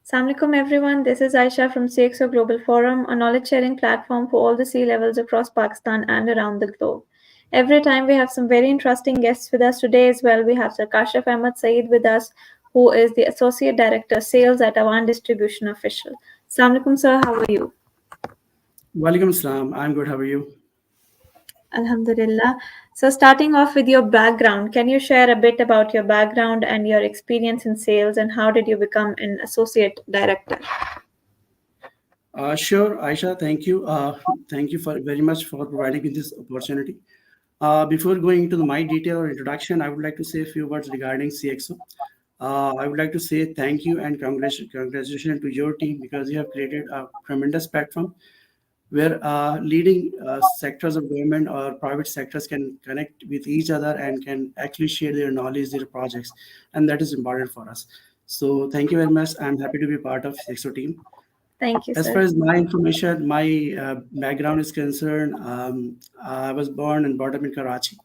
Assalamu alaikum everyone, this is Ayesha from CxO Global Forum, a knowledge sharing platform for all the C levels across Pakistan and around the globe. Every time we have some very interesting guests with us. Today as well, we have Sir Kahif Ahmed Saeed with us, who is the Associate Director Sales at Awan Distribution Official. Assalamu alaikum sir, how are you? Walaikum Assalam. I'm good. How are you? Alhamdulillah. So starting off with your background, can you share a bit about your background and your experience in sales and how did you become an Associate Director? Sure, Aisha. Thank you. Thank you for very much for providing me this opportunity. Before going into my detail or introduction, I would like to say a few words regarding CXO. I would like to say thank you and congratulations to your team because you have created a tremendous platform where leading sectors of government or private sectors can connect with each other and can actually share their knowledge, their projects, and that is important for us. So thank you very much. I'm happy to be part of CXO team. Thank you, As sir. far as my information, my background is concerned, I was born and brought up in Karachi.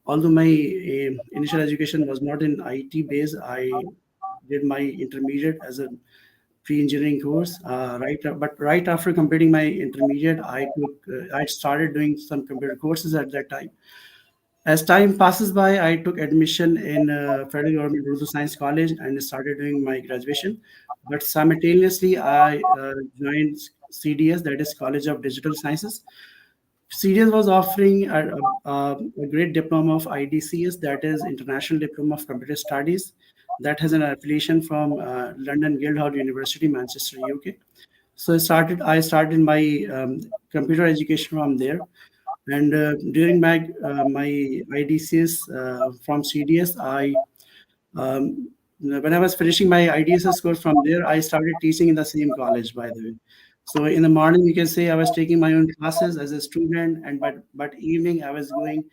Although my initial education was not in IT base, I did my intermediate as a pre-engineering course. But right after completing my intermediate, I started doing some computer courses at that time. As time passes by, I took admission in Federal Government Urdu Science College and started doing my graduation. But simultaneously, I joined CDS, that is College of Digital Sciences. CDS was offering a great diploma of IDCS, that is International Diploma of Computer Studies, that has an affiliation from London Guildhall University, Manchester, UK. So I started my computer education from there, and during my IDCS from CDS, when I was finishing my IDSS course from there, I started teaching in the same college. By the way, so in the morning you can say I was taking my own classes as a student, and but evening I was going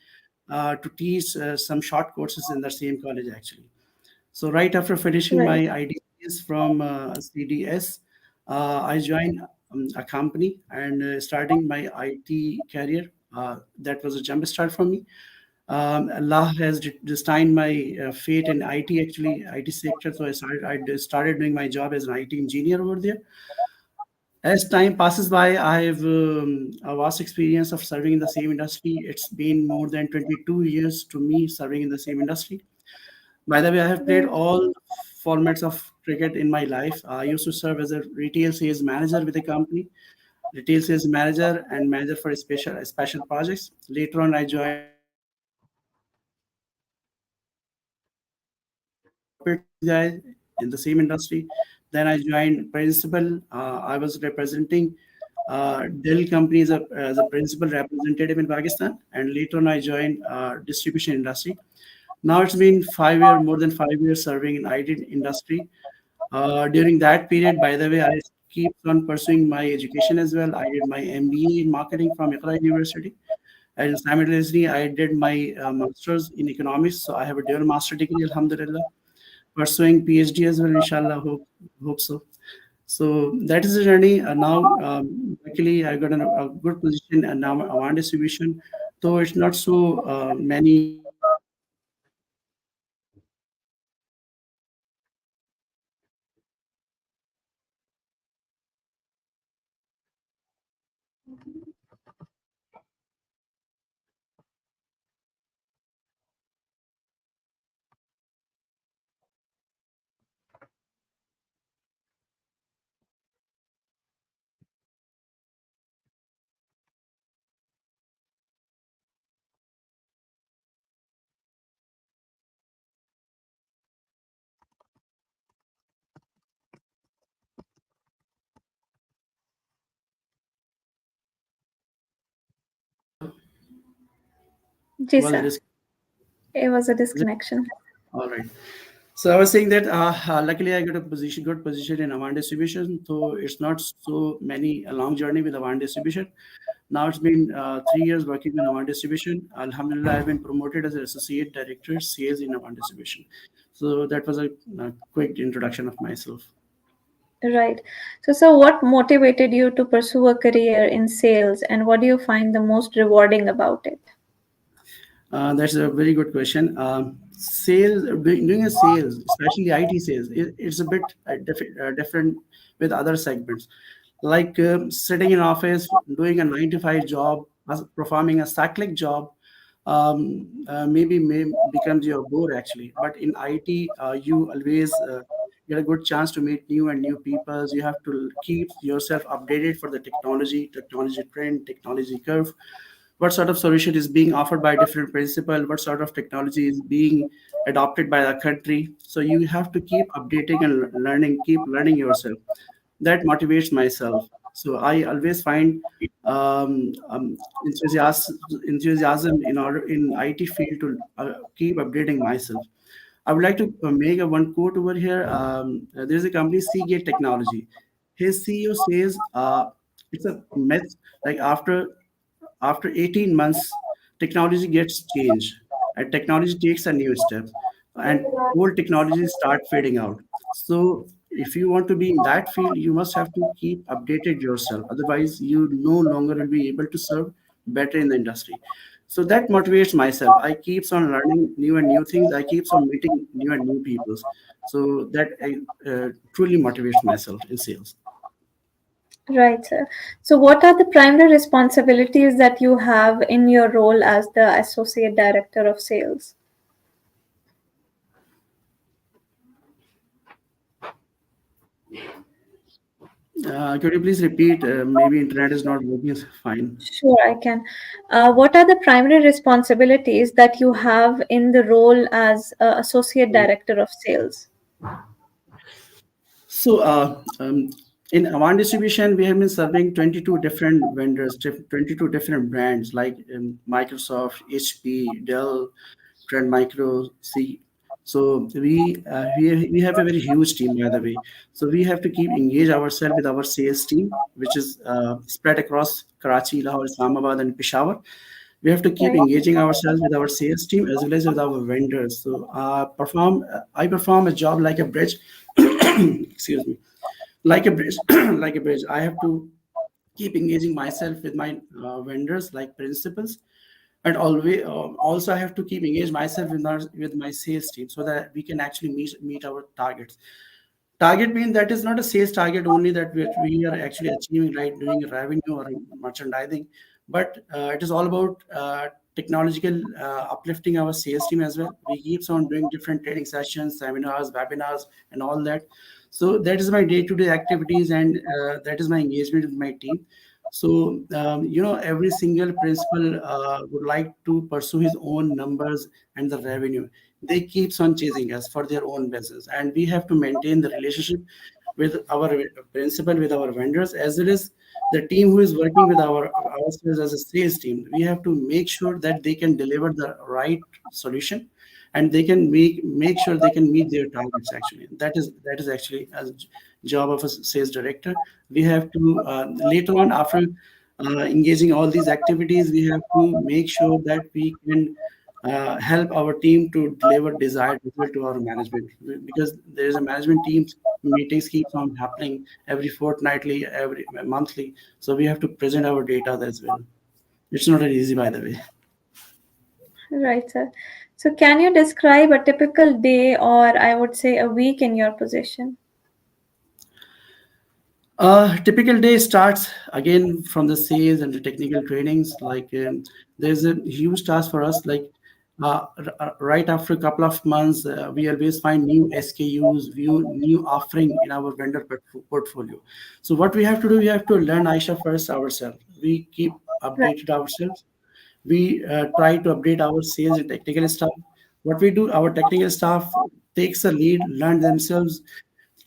to teach some short courses in the same college actually. So right after finishing Right. my IDCS from CDS, I joined a company and starting my IT career. That was a jump start for me. Allah has destined my fate in IT, actually IT sector. So I started doing my job as an IT engineer over there. As time passes by, I have a vast experience of serving in the same industry. It's been more than 22 years to me serving in the same industry. By the way, I have played Right. all formats of cricket in my life. I used to serve as a retail sales manager with a company, retail sales manager and manager for special projects. Later on, I joined corporate sales guy in the same industry. Then I joined principal. I was representing Dell company as a principal representative in Pakistan, and later on I joined distribution industry. Now it's been 5 years, more than 5 years serving in IT industry. During that period, by the way, I keep on pursuing my education as well. I did my MBA in marketing from Iqra University, and simultaneously I did my master's in economics. So I have a dual master degree, alhamdulillah. Pursuing PhD as well, inshallah. Hope so. So that is the journey. Now, luckily, I got a good position and now Awan distribution. Though it's not so many Ji was sir. It was a disconnection. all right. So I was saying that luckily I got a good position in Awan distribution. So it's not so many a long journey with Awan distribution. Now it's been 3 years working in Awan distribution. Alhamdulillah, I've been promoted as an associate director sales in Awan distribution. So that was a quick introduction of myself. Right. So, sir, what motivated you to pursue a career in sales and what do you find the most rewarding about it? That's a very good question. Sales, doing a sales, especially IT sales, it's a bit different with other segments. Like sitting in office, doing a 9 to 5 job, performing a cyclic job, maybe may becomes your bore actually. But in IT, you always get a good chance to meet new and new peoples. You have to keep yourself updated for the technology trend, technology curve, what sort of solution is being offered by different principal, what sort of technology is being adopted by the country. So you have to keep updating and learning, keep learning yourself. That motivates myself. So I always find enthusiasm in order in IT field to keep updating myself. I would like to make a one quote over here. There's a company, Seagate Technology. His CEO says it's a myth. Like after 18 months, technology gets changed and technology takes a new step and old technologies start fading out. So if you want to be in that field, you must have to keep updated yourself. Otherwise, you no longer will be able to serve better in the industry. So that motivates myself. I keeps on learning new and new things. I keeps on meeting new and new peoples. So that truly motivates myself in sales. Right, sir. So, what are the primary responsibilities that you have in your role as the Associate Director of Sales? Could you please repeat? Maybe internet is not working fine. Sure, I can. What are the primary responsibilities that you have in the role as Associate Director of Sales? So, in Awan distribution, we have been serving 22 different vendors, 22 different brands like Microsoft, HP, Dell, Trend Micro, C. So we have a very huge team, by the way. So we have to keep engage ourselves with our sales team, which is spread across Karachi, Lahore, Islamabad, and Peshawar. We have to keep Right. engaging ourselves with our sales team as well as with our vendors. So I perform a job like a bridge. Excuse me, like a bridge. Like a bridge, I have to keep engaging myself with my vendors like principals, and always also I have to keep engage myself with my sales team so that we can actually meet our targets. Target means that is not a sales target only that we are actually achieving, right, doing revenue or merchandising, but it is all about technological uplifting our sales team as well. We keeps on doing different training sessions, seminars, webinars, and all that. So that is my day-to-day activities, and that is my engagement with my team. So every single principal would like to pursue his own numbers and the revenue. They keeps on chasing us for their own business, and we have to maintain the relationship with our principal, with our vendors, as well as the team who is working with ourselves as a sales team. We have to make sure that they can deliver the right solution, and they can make sure they can meet their targets. Actually, that is actually a job of a sales director. We have to later on, after engaging all these activities, we have to make sure that we can help our team to deliver desired result to our management, because there is a management team meetings keeps on happening every fortnightly, every monthly. So we have to present our data as well. It's not easy, by the way. Right, sir. So, can you describe a typical day or I would say a week in your position? Typical day starts again from the sales and the technical trainings. Like there's a huge task for us. Like right after a couple of months, we always find new SKUs, new offering in our vendor portfolio. So what we have to do, we have to learn Aisha first ourselves. We keep Right. updated ourselves. We try to update our sales and technical staff. What we do, our technical staff takes a lead, learn themselves,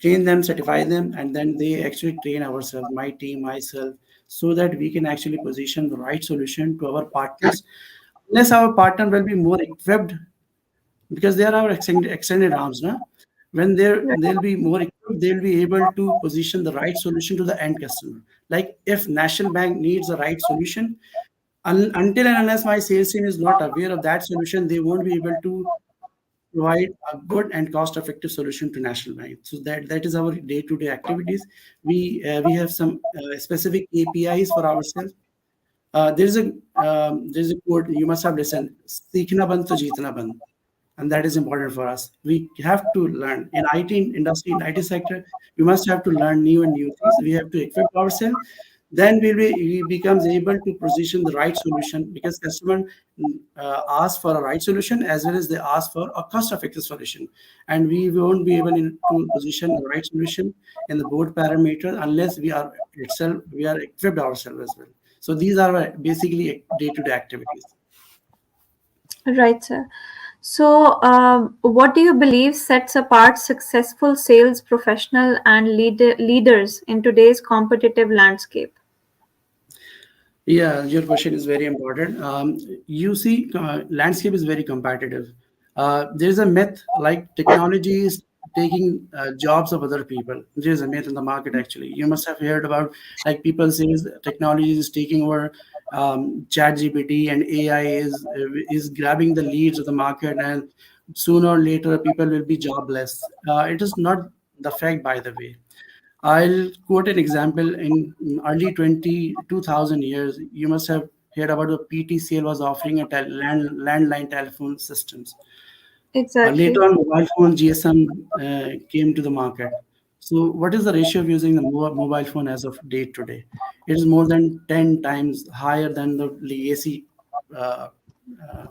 train them, certify them, and then they actually train ourselves, my team, myself, so that we can actually position the right solution to our partners. Unless our partner will be more equipped, because they are our extended arms, no? When they'll be more equipped, they'll be able to position the right solution to the end customer. Like if National Bank needs the right solution, until and unless my sales team is not aware of that solution, they won't be able to provide a good and cost-effective solution to National Bank. So that is our day-to-day activities. We have some specific APIs for ourselves. There's a quote you must have listened: "Seekhna band to jeetna band." and that is important for us. We have to learn in IT industry, in IT sector. We must have to learn new and new things. We have to equip ourselves. Then we becomes able to position the right solution, because customer ask for a right solution as well as they ask for a cost-effective solution, and we won't be able to position the right solution in the board parameter unless we are equipped ourselves as well. So these are basically day-to-day activities. Right, sir. So, what do you believe sets apart successful sales professional and leaders in today's competitive landscape? Yeah, your question is very important. You see, landscape is very competitive. There is a myth like technology is taking jobs of other people. There is a myth in the market actually. You must have heard about, like, people says technology is taking over. Chat GPT and AI is grabbing the leads of the market, and sooner or later people will be jobless. It is not the fact, by the way. I'll quote an example. In early 2000 years, you must have heard about the PTCL was offering a landline telephone systems. Later Exactly. on, mobile phone GSM came to the market. So, what is the ratio of using the mobile phone as of date today? It is more than 10 times higher than the legacy uh,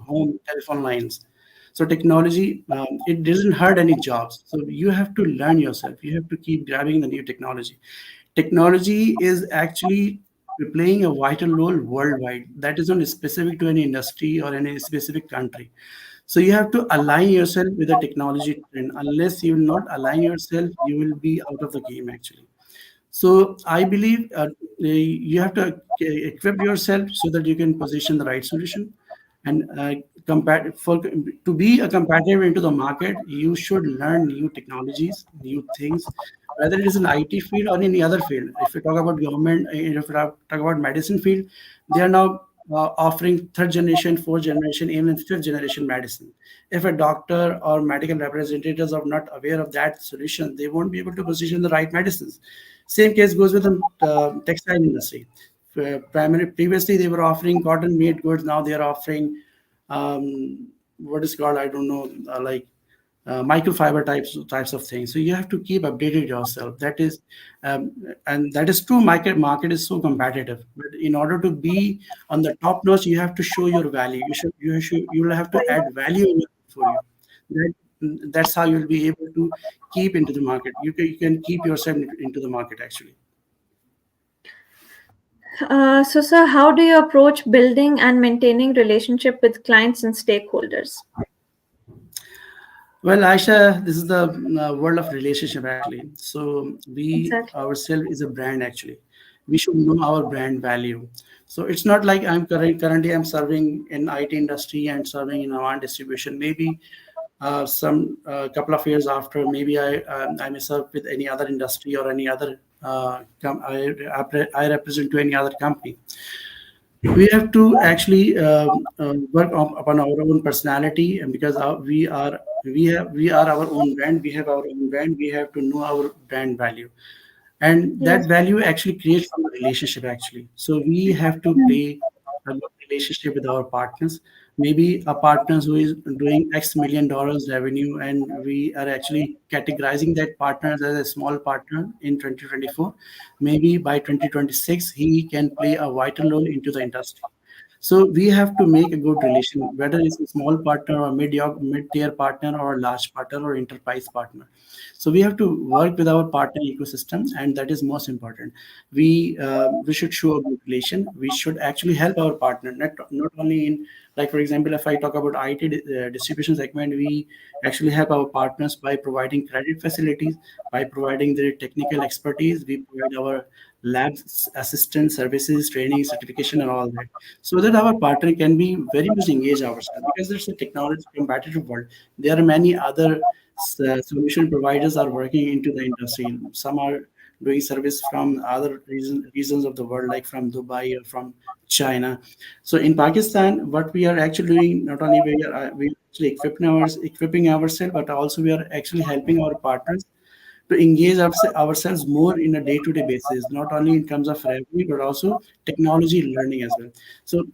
home telephone lines. So, technology, it doesn't hurt any jobs. So, you have to learn yourself. You have to keep grabbing the new technology. Technology is actually playing a vital role worldwide. That is not specific to any industry or any specific country. So you have to align yourself with the technology trend. Unless you will not align yourself, you will be out of the game actually. So I believe you have to equip yourself so that you can position the right solution. And to be a competitor into the market, you should learn new technologies, new things, whether it is in IT field or any other field. If you talk about government, if you talk about medicine field, they are now offering third generation, fourth generation, even fifth generation medicine. If a doctor or medical representatives are not aware of that solution, they won't be able to position the right medicines. Same case goes with the textile industry. Previously, they were offering cotton made goods. Now they are offering what is called, I don't know, microfiber types of things. So you have to keep updated yourself. That is, and that is true. Market is so competitive, but in order to be on the top notch, you have to show your value. You will have to add value in your portfolio. That that's how you'll be able to keep into the market. You can keep yourself into the market actually. So, sir, how do you approach building and maintaining relationship with clients and stakeholders? Well, Aisha, this is the world of relationship actually. So we Exactly. ourselves is a brand actually. We should know our brand value. So it's not like currently I'm serving in IT industry and serving in Awan distribution. Maybe some couple of years after, maybe I may serve with any other industry or any other I represent to any other company. We have to actually work upon our own personality, and because we are our own brand, we have our own brand, we have to know our brand value, and that Yes. value actually creates a relationship actually. So we have to play a good relationship with our partners. Maybe a partner who is doing X million revenue, and we are actually categorizing that partner as a small partner in 2024. Maybe by 2026 he can play a vital role into the industry. So we have to make a good relation, whether it's a small partner or mid-tier partner or a large partner or enterprise partner. So we have to work with our partner ecosystem, and that is most important. We should show a good relation. We should actually help our partner, not only in, like for example, if I talk about IT distribution segment, we actually help our partners by providing credit facilities, by providing their technical expertise. We provide our labs assistance services, training, certification, and all that, so that our partner can be very much engaged ourselves, because it's a technology competitive world. There are many other solution providers are working into the industry. Some are doing service from other regions of the world, like from Dubai or from China. So in Pakistan, what we are actually doing, not only we are actually equipping ourselves, but also we are actually helping our partners to engage ourselves more in a day-to-day basis, not only in terms of revenue but also technology learning as well. So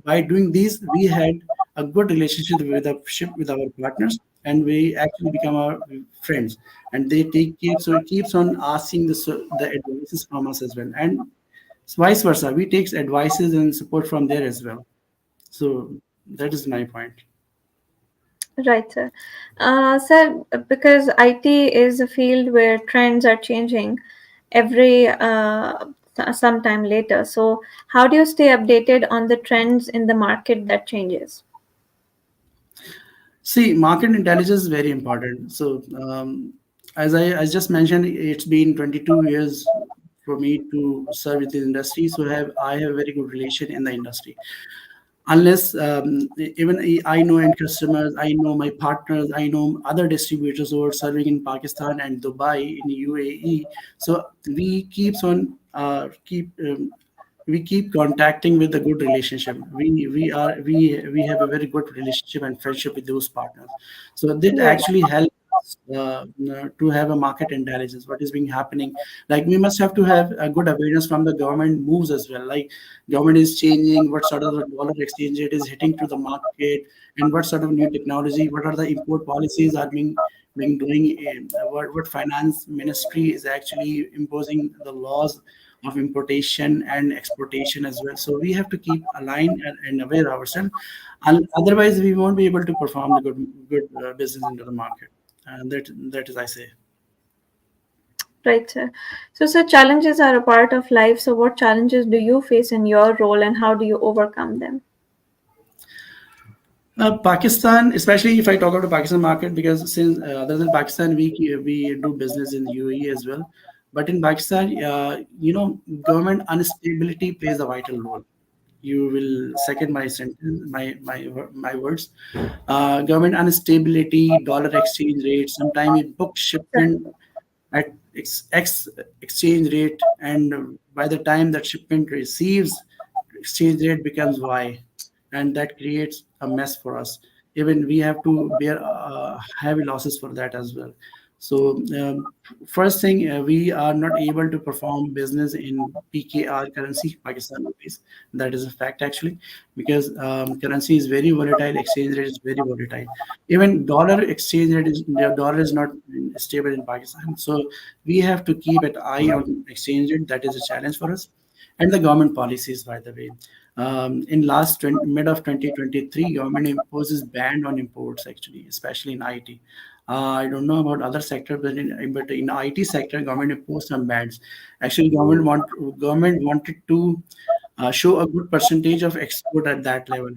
by doing these, we had a good relationship with our partners, and we actually become our friends. And they take care, so it keeps on asking the advices from us as well, and vice versa. We take advices and support from there as well. So that is my point. Right, sir. Sir, because IT is a field where trends are changing every sometime later. So, how do you stay updated on the trends in the market that changes? See, market intelligence is very important. So, as I just mentioned, it's been 22 years for me to serve in the industry. So, I have a very good relation in the industry. Unless even I know end customers, I know my partners, I know other distributors who are serving in Pakistan and Dubai, in UAE. So we keep contacting with a good relationship. We have a very good relationship and friendship with those partners. So that Right. actually helps us to have a market intelligence. What is being happening? Like we must have to have a good awareness from the government moves as well. Like government is changing, what sort of the dollar exchange rate is hitting to the market, and what sort of new technology, what are the import policies are being doing in, what finance ministry is actually imposing the laws of importation and exportation as well. So we have to keep aligned and aware ourselves, and otherwise we won't be able to perform the good business into the market. And that is I say. Right, sir. So, sir, challenges are a part of life. So, what challenges do you face in your role and how do you overcome them? Pakistan, especially if I talk about the Pakistan market, because since other than Pakistan, we do business in UAE as well. But in Pakistan, government instability plays a vital role. You will second my sentence, my words. Government instability, dollar exchange rate. Sometimes it book shipment at exchange rate, and by the time that shipment receives, exchange rate becomes Y, and that creates a mess for us. Even we have to bear heavy losses for that as well. So first thing, we are not able to perform business in PKR currency, Pakistan rupees. That is a fact actually, because currency is very volatile, exchange rate is very volatile. Even dollar exchange rate is, the dollar is not stable in Pakistan. So we have to keep an eye on exchange rate. That is a challenge for us, and the government policies, by the way. In mid of 2023, government imposes ban on imports actually, especially in IT. I don't know about other sector, but in IT sector, government imposed some bans. Actually, government wanted to show a good percentage of export at that level,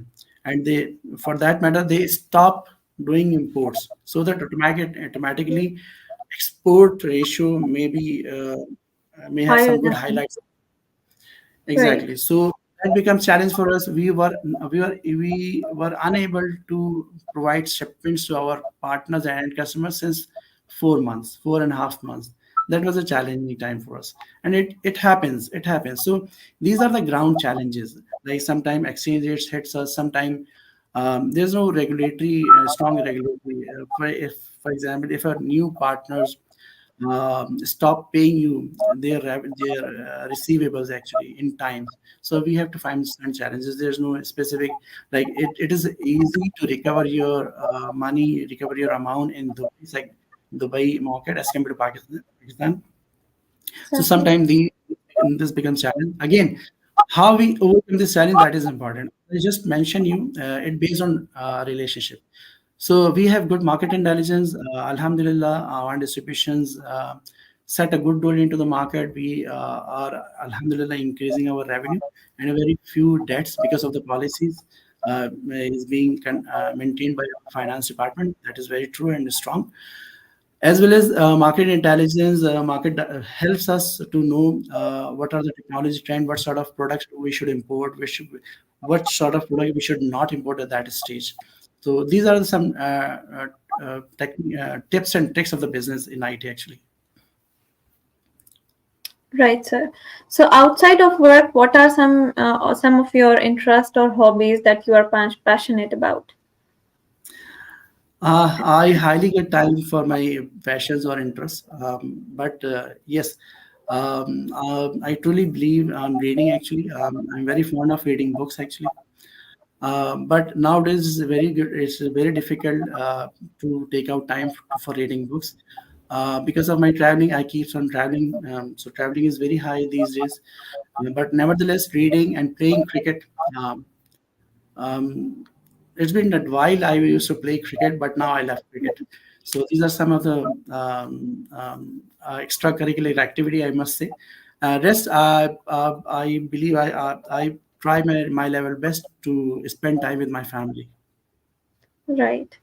and they, for that matter, they stop doing imports so that automatically export ratio may have Higher some good than. highlights. Right. Exactly. So that becomes challenge for us. We were unable to provide shipments to our partners and customers since 4 months, 4.5 months. That was a challenging time for us, and it happens. It happens. So these are the ground challenges. Like sometimes exchange rates hits us. Sometimes there's no strong regulatory. For example, if a new partners stop paying you their receivables actually in times, so we have to find some challenges. There's no specific, like it is easy to recover your money, recover your amount in Dubai, it's like Dubai market as compared to Pakistan. So Exactly. sometimes this becomes challenge again. How we overcome this challenge, that is important. I just mentioned you it based on relationship. So we have good market intelligence. Alhamdulillah, our distributions set a good role into the market. We are Alhamdulillah increasing our revenue, and a very few debts because of the policies is being maintained by our finance department. That is very true and strong. As well as market intelligence, market helps us to know what are the technology trend, what sort of products we should import, what sort of product we should not import at that stage. So these are some tips and tricks of the business in IT actually. Right, sir. So, outside of work, what are some of your interests or hobbies that you are passionate about? I highly get time for my passions or interests, but yes, I truly believe reading. Actually, I'm very fond of reading books. Actually, but nowadays it's very good. It's very difficult to take out time for reading books because of my traveling. I keep on traveling, so traveling is very high these days. But nevertheless, reading and playing cricket. Um, um, it's been a while I used to play cricket, but now I left cricket. So these are some of the extracurricular activity, I must say. Rest, I believe I try my level best to spend time with my family. Right.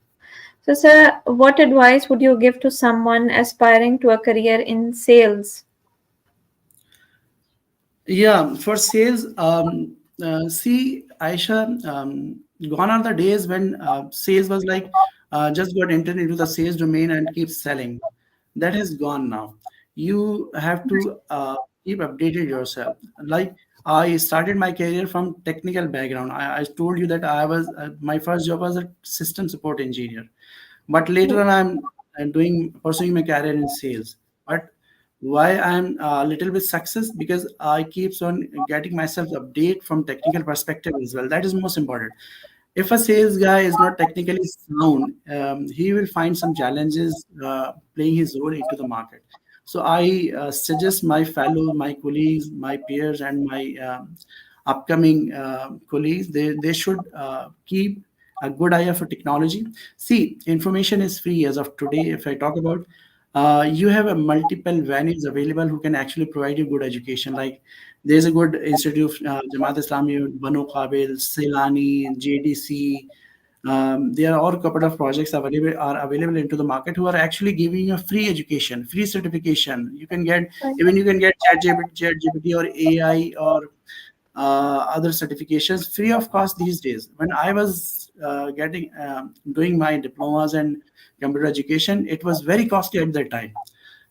So, sir, what advice would you give to someone aspiring to a career in sales? Yeah, for sales, see, Aisha, gone are the days when sales was like just got entered into the sales domain and keep selling. That has gone now. You have to keep updated yourself. Like I started my career from technical background. I told you that I was my first job was a system support engineer, but later on I'm doing pursuing my career in sales. But why I'm a little bit success because I keeps on getting myself update from technical perspective as well. That is most important. If a sales guy is not technically sound, he will find some challenges playing his role into the market. So I suggest my fellow, my colleagues, my peers, and my upcoming colleagues, they should keep a good eye for technology. See, information is free as of today. If I talk about, you have a multiple venues available who can actually provide you good education. Like there's a good institute, Jamaat Islami, Banu Qabil, Silani, JDC. There are all a couple of projects available into the market who are actually giving you a free education, free certification. You can get Right. even you can get ChatGPT or AI or other certifications free of cost these days. When I was getting doing my diplomas and computer education, it was very costly at that time.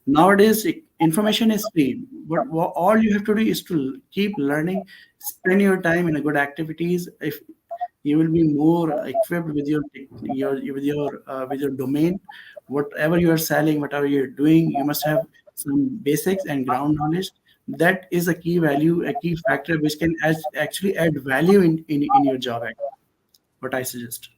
Nowadays, information is free, but all you have to do is to keep learning, spend your time in a good activities. If you will be more equipped with your domain, whatever you are selling, whatever you're doing, you must have some basics and ground knowledge. That is a key value, a key factor which can actually add value in your job. What I suggest.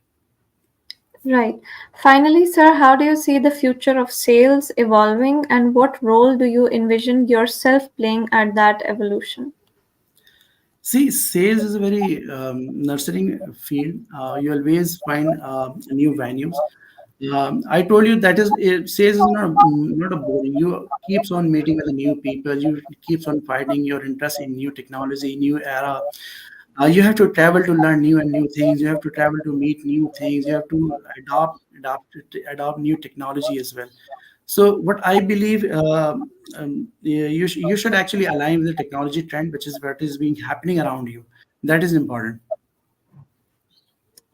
Right. Finally, sir, how do you see the future of sales evolving and what role do you envision yourself playing at that evolution? See, sales is a very nurturing field. You always find new venues. I told you that sales is not a boring. You keeps on meeting with the new people. You keeps on finding your interest in new technology, new era. You have to travel to learn new and new things. You have to travel to meet new things. You have to adopt new technology as well. So what I believe, yeah, you should actually align with the technology trend, which is what is being happening around you. That is important.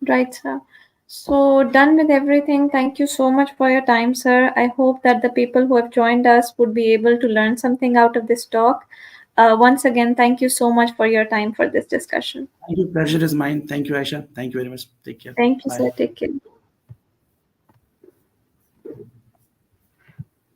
Right, sir. So, done with everything. Thank you so much for your time, sir. I hope that the people who have joined us would be able to learn something out of this talk. Once again, thank you so much for your time for this discussion. Thank you. Pleasure is mine. Thank you, Aisha. Thank you very much. Take care. Thank you, Bye. sir. Take care.